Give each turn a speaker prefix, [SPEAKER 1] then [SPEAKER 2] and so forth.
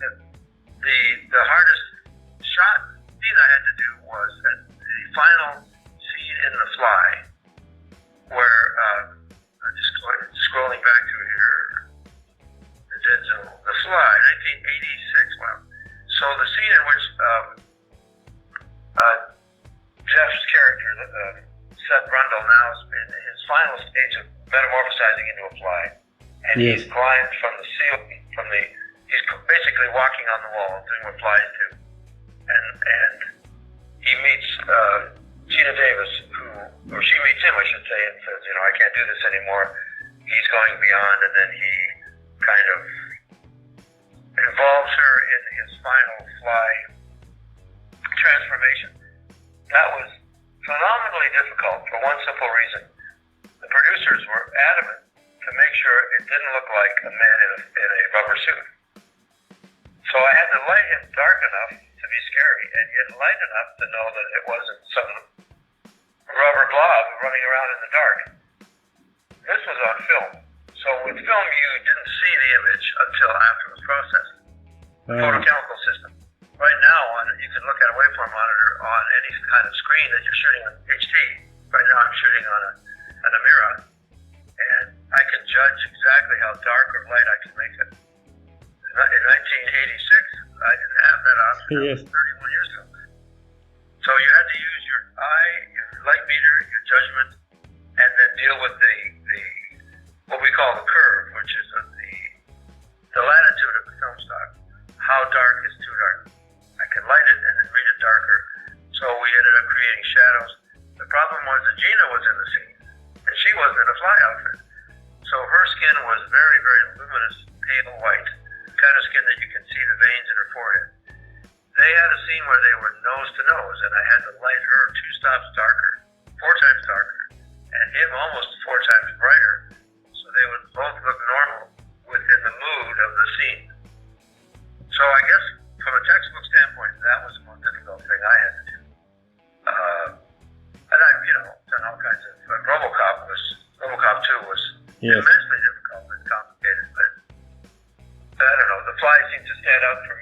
[SPEAKER 1] the hardest scene I had to do was at the final scene in The Fly, where I'm just scrolling back to here. The Fly, 1986. Wow. So the scene in which Jeff's character, Seth Brundle, now is in his final stage of metamorphosizing into a fly, and he's climbed from the ceiling, he's basically walking on the wall, doing what flies do, and he meets Gina Davis, or she meets him, I should say, and says, I can't do this anymore. He's going beyond, and then he kind of involves her in his final fly transformation. That was phenomenally difficult for one simple reason. The producers were adamant to make sure it didn't look like a man in a rubber suit. So I had to light him dark enough to be scary, and yet light enough to know that it wasn't some rubber blob running around in the dark. This was on film. So with film, you didn't see the image until after it was processed. The photochemical system. Right now, you can look at a waveform monitor on any kind of screen that you're shooting on HD. Right now, I'm shooting on a mirror, and I can judge exactly how dark or light I can make it. In 1986, I didn't have that option. That was 31 years ago. So you had to use your eye, your light meter, your judgment, and then deal with the what we call the curve, which is the latitude of the film stock. How dark is too dark? I can light it and then read it darker. So we ended up creating shadows. The problem was that Gina was in the scene, and she wasn't in a fly outfit. So her skin was very, very luminous, pale white, kind of skin that you can see the veins in her forehead. They had a scene where they were nose to nose, and I had to light her 2 stops darker, 4 times darker, and him almost 4 times brighter, so they would both look normal within the mood of the scene. So I guess from a textbook standpoint, that was the most difficult thing I had to do. And I've, done all kinds of, RoboCop 2 was immensely difficult and complicated, but I don't know, The Fly seemed to stand out for